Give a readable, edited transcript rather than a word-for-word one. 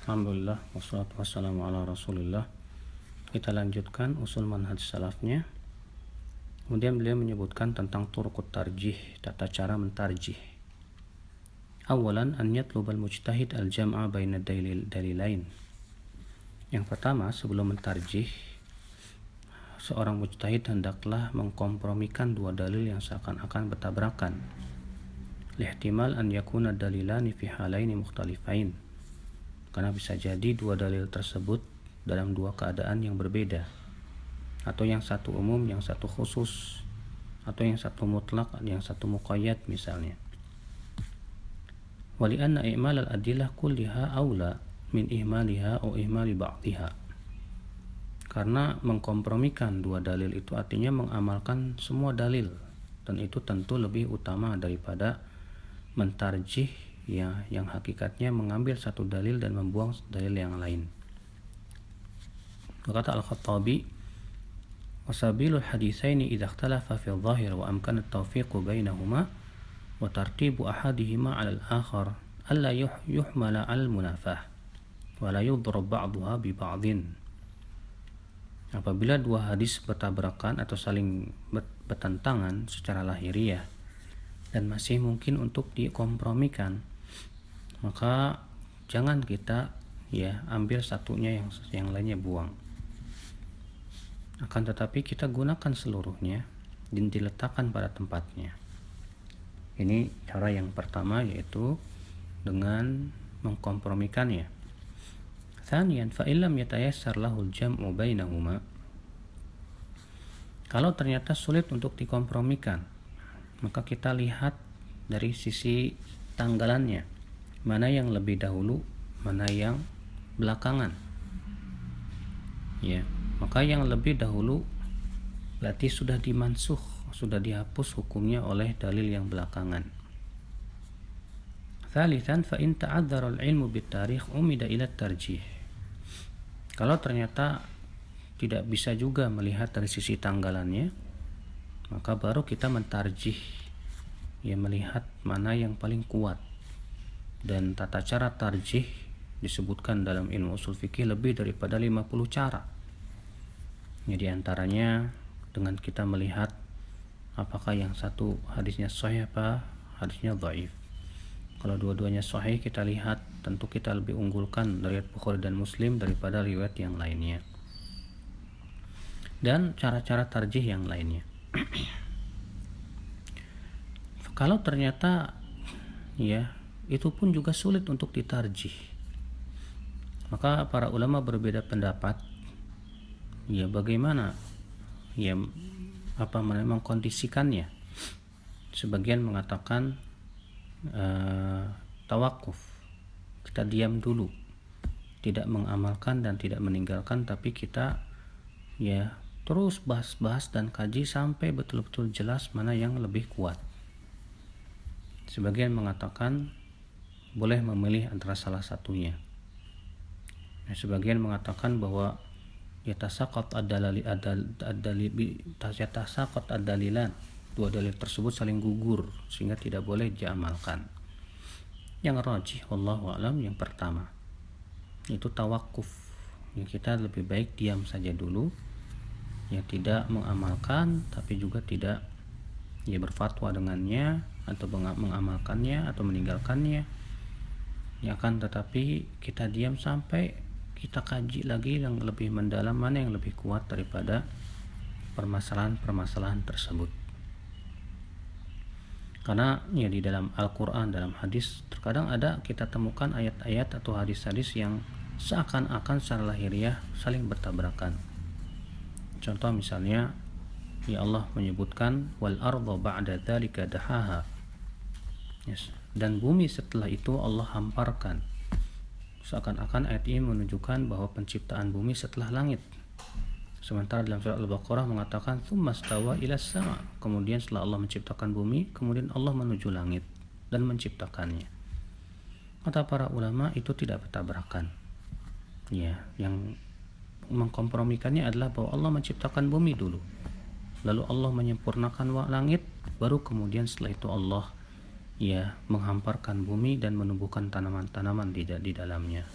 Alhamdulillah, wassalatu wassalamu ala rasulillah. Kita lanjutkan usul manhaj salafnya. Kemudian beliau menyebutkan tentang turuqut tarjih, tata cara mentarjih. Awalan, an yatlubal mujtahid al-jam'a baina dalilain. Yang pertama, sebelum mentarjih, seorang mujtahid hendaklah mengkompromikan dua dalil yang seakan-akan bertabrakan. Lihtimal an yakuna dalilani fi halaini mukhtalifain. Karena bisa jadi dua dalil tersebut dalam dua keadaan yang berbeda, atau yang satu umum, yang satu khusus, atau yang satu mutlak, yang satu muqayyad misalnya. Wali anna i'mal al-adillah kulliha aula min ihmaliha atau ihmali ba'dihha. Karena mengkompromikan dua dalil itu artinya mengamalkan semua dalil, dan itu tentu lebih utama daripada mentarjih yang hakikatnya mengambil satu dalil dan membuang dalil yang lain. Berkata Al-Khattabi, wasabilul haditsaini idza ikhtalafa fi adh-dhahir wa amkana at-tawfiq bainahuma wa tartibu ahadihima 'ala al-akhar alla yuhmala 'ala al-munafah wa la yudrab ba'daha bi ba'din. Apabila dua hadis bertabrakan atau saling bertentangan secara lahiriah dan masih mungkin untuk dikompromikan, maka jangan kita ambil satunya yang lainnya buang. Akan tetapi kita gunakan seluruhnya dan diletakkan pada tempatnya. Ini cara yang pertama, yaitu dengan mengkompromikannya. Thaniyan, fa illam yatayassar lahul jam'u bainahuma. Kalau ternyata sulit untuk dikompromikan, maka kita lihat dari sisi tanggalannya, mana yang lebih dahulu, mana yang belakangan. Maka yang lebih dahulu berarti sudah dimansuh, sudah dihapus hukumnya oleh dalil yang belakangan. Thalithan, fa in ta'adzara al-ilmu bit-tarikh umida ila tarjih. Kalau ternyata tidak bisa juga melihat dari sisi tanggalannya, maka baru kita mentarjih, melihat mana yang paling kuat. Dan tata cara tarjih disebutkan dalam ilmu usul fikih lebih daripada 50 cara. Di antaranya dengan kita melihat apakah yang satu hadisnya sahih apa hadisnya dhaif. Kalau dua-duanya sahih, kita lihat tentu kita lebih unggulkan riwayat Bukhari dan Muslim daripada riwayat yang lainnya. Dan cara-cara tarjih yang lainnya. Kalau ternyata itu pun juga sulit untuk ditarjih, maka para ulama berbeda pendapat bagaimana mengkondisikannya. Sebagian mengatakan tawakuf, kita diam dulu, tidak mengamalkan dan tidak meninggalkan, tapi kita terus bahas-bahas dan kaji sampai betul-betul jelas mana yang lebih kuat. Sebagian mengatakan boleh memilih antara salah satunya. Sebagian mengatakan bahwa yatasaqat ad-dalilan, dua dalil tersebut saling gugur sehingga tidak boleh diamalkan. Yang rajih wallahu alam yang pertama, itu tawakuf, kita lebih baik diam saja dulu, tidak mengamalkan tapi juga tidak berfatwa dengannya atau mengamalkannya atau meninggalkannya. Akan tetapi kita diam sampai kita kaji lagi yang lebih mendalam mana yang lebih kuat daripada permasalahan-permasalahan tersebut. Karena di dalam Al-Quran, dalam hadis, terkadang ada kita temukan ayat-ayat atau hadis-hadis yang seakan-akan secara lahiriah saling bertabrakan. Contoh misalnya, Allah menyebutkan wal arda ba'da dzalika dahaha. Dan bumi setelah itu Allah hamparkan. Seakan-akan ayat ini menunjukkan bahwa penciptaan bumi setelah langit. Sementara dalam surat Al-Baqarah mengatakan tsumma stawa ilas sama. Kemudian setelah Allah menciptakan bumi, kemudian Allah menuju langit dan menciptakannya. Kata para ulama itu tidak bertabrakan. Yang mengkompromikannya adalah bahwa Allah menciptakan bumi dulu, lalu Allah menyempurnakan langit, baru kemudian setelah itu Allah menghamparkan bumi dan menumbuhkan tanaman-tanaman di dalamnya.